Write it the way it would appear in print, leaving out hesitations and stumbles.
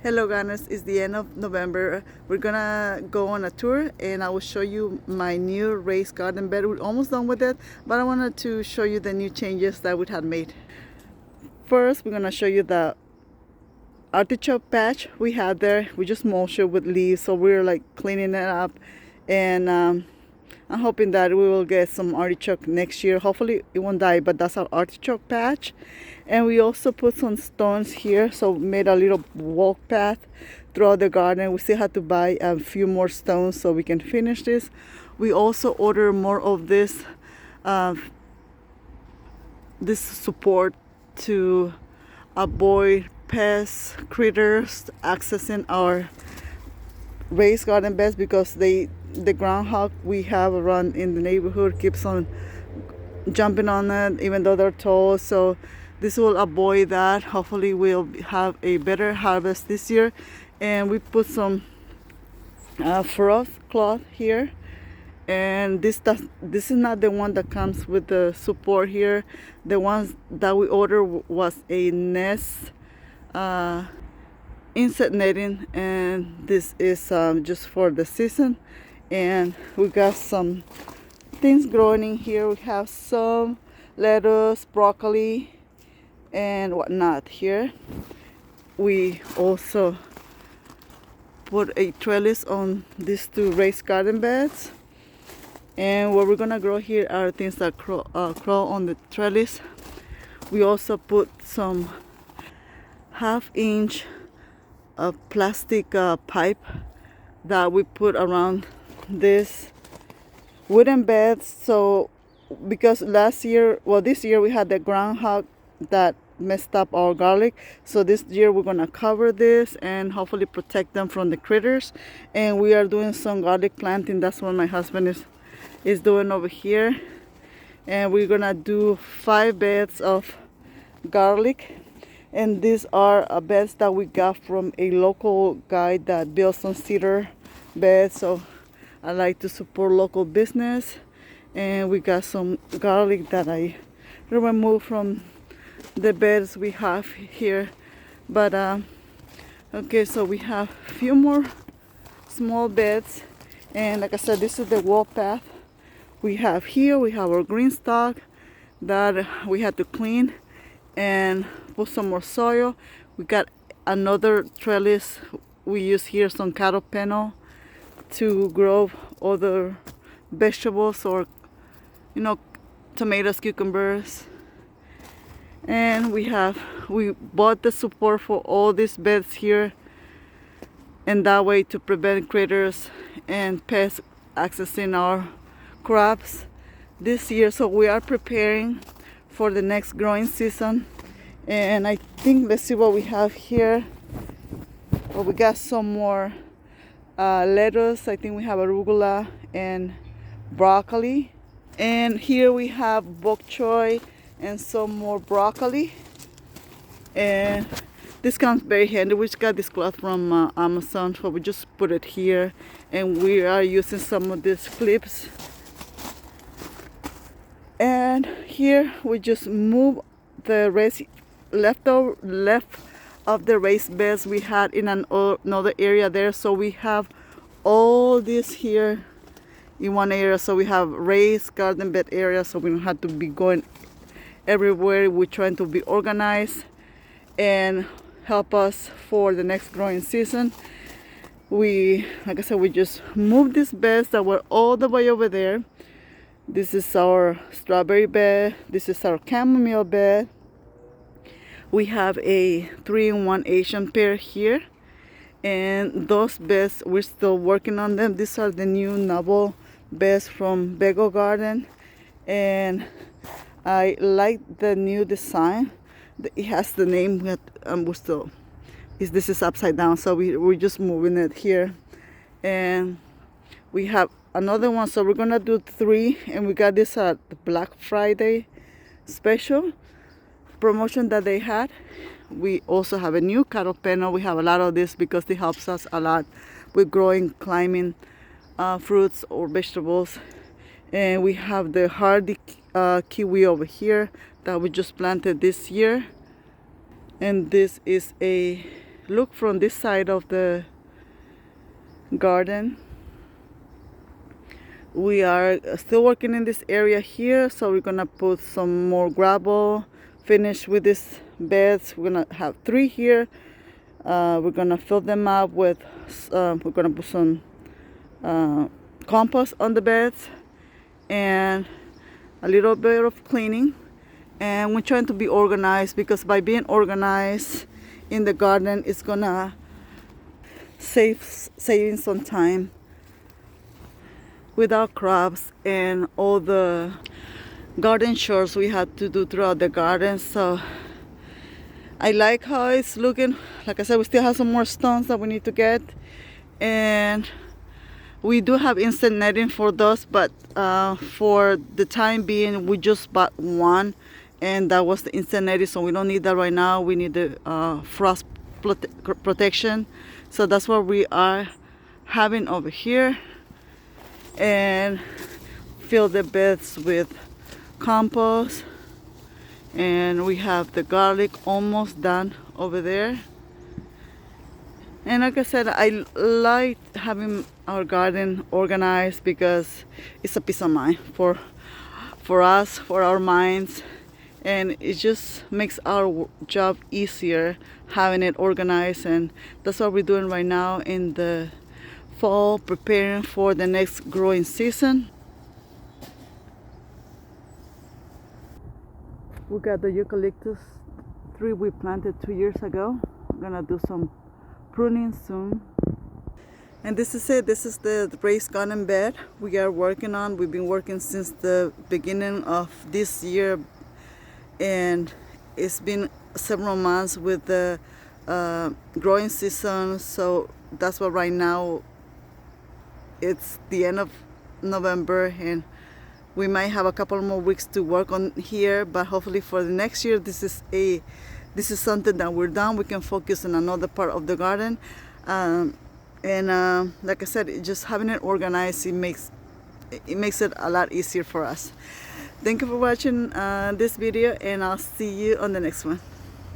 Hello guys, it's the end of November. We're gonna go on a tour and I will show you my new raised garden bed. We're almost done with it, but I wanted to show you the new changes that we had made. First, we're gonna show you the artichoke patch we had there. We just mulched it with leaves, so we're like cleaning it up, and I'm hoping that we will get some artichoke next year. Hopefully it won't die, but that's our artichoke patch. And we also put some stones here, so we made a little walk path throughout the garden. We still have to buy a few more stones so we can finish this. We also ordered more of this this support to avoid pests, critters accessing our raised garden beds, because the groundhog we have around in the neighborhood keeps on jumping on it even though they're tall. So this will avoid that. Hopefully we'll have a better harvest this year. And we put some frost cloth here, and this is not the one that comes with the support here. The ones that we ordered was a nest insect netting, and this is just for the season. And we got some things growing in here. We have some lettuce, broccoli, and whatnot here. We also put a trellis on these two raised garden beds, and what we're gonna grow here are things that crawl on the trellis. We also put some 1/2 inch of plastic pipe that we put around this wooden beds. So because this year we had the groundhog that messed up our garlic, so this year we're gonna cover this and hopefully protect them from the critters. And we are doing some garlic planting. That's what my husband is doing over here, and we're gonna do 5 beds of garlic. And these are beds that we got from a local guy that builds some cedar beds. So I like to support local business, and we got some garlic that I removed from the beds we have here. But okay, so we have a few more small beds, and like I said, this is the wall path we have here. We have our green stock that we had to clean and put some more soil. We got another trellis. We use here some cattle panel to grow other vegetables, or tomatoes, cucumbers. And we bought the support for all these beds here, and that way to prevent critters and pests accessing our crops this year. So we are preparing for the next growing season. And I think, let's see what we have here. Well, we got some more lettuce. I think we have arugula and broccoli. And here we have bok choy and some more broccoli. And this comes very handy. We just got this cloth from Amazon, so we just put it here, and we are using some of these clips. And here we just move the left of the raised beds we had in another area there. So we have all this here in one area. So we have raised garden bed area, so we don't have to be going everywhere. We're trying to be organized and help us for the next growing season. Like I said, we just moved these beds that were all the way over there. This is our strawberry bed. This is our chamomile bed. We have a 3-in-1 Asian pear here, and those beds we're still working on them. These are the new novel beds from Vego garden, and I like the new design. It has the name that this is upside down, so we're just moving it here. And we have another one, so we're gonna do 3, and we got this at the Black Friday special promotion that they had. We also have a new cattle panel. We have a lot of this because it helps us a lot with climbing fruits or vegetables. And we have the hardy kiwi over here that we just planted this year. And this is a look from this side of the garden, we are still working in this area here, so we're gonna put some more gravel, finish with these beds. We're gonna have 3 here. We're gonna fill them up with we're gonna put some compost on the beds and a little bit of cleaning. And we're trying to be organized, because by being organized in the garden, it's gonna saving some time without crops and all the garden chores we had to do throughout the garden. So I like how it's looking. Like I said, we still have some more stones that we need to get, and we do have instant netting for those, but for the time being we just bought one, and that was the instant netting, so we don't need that right now. We need the frost protection, so that's what we are having over here. And fill the beds with compost, and we have the garlic almost done over there. And like I said, I like having our garden organized because it's a peace of mind for us, for our minds, and it just makes our job easier having it organized. And that's what we're doing right now in the fall, preparing for the next growing season. We got the eucalyptus tree we planted 2 years ago. I'm gonna do some pruning soon. And this is it. This is the raised garden bed we are working on. We've been working since the beginning of this year, and it's been several months with the growing season. So that's why right now it's the end of November, and we might have a couple more weeks to work on here, but hopefully for the next year this is something that we're done. We can focus on another part of the garden. Like I said, just having it organized, it makes it a lot easier for us. Thank you for watching this video, and I'll see you on the next one.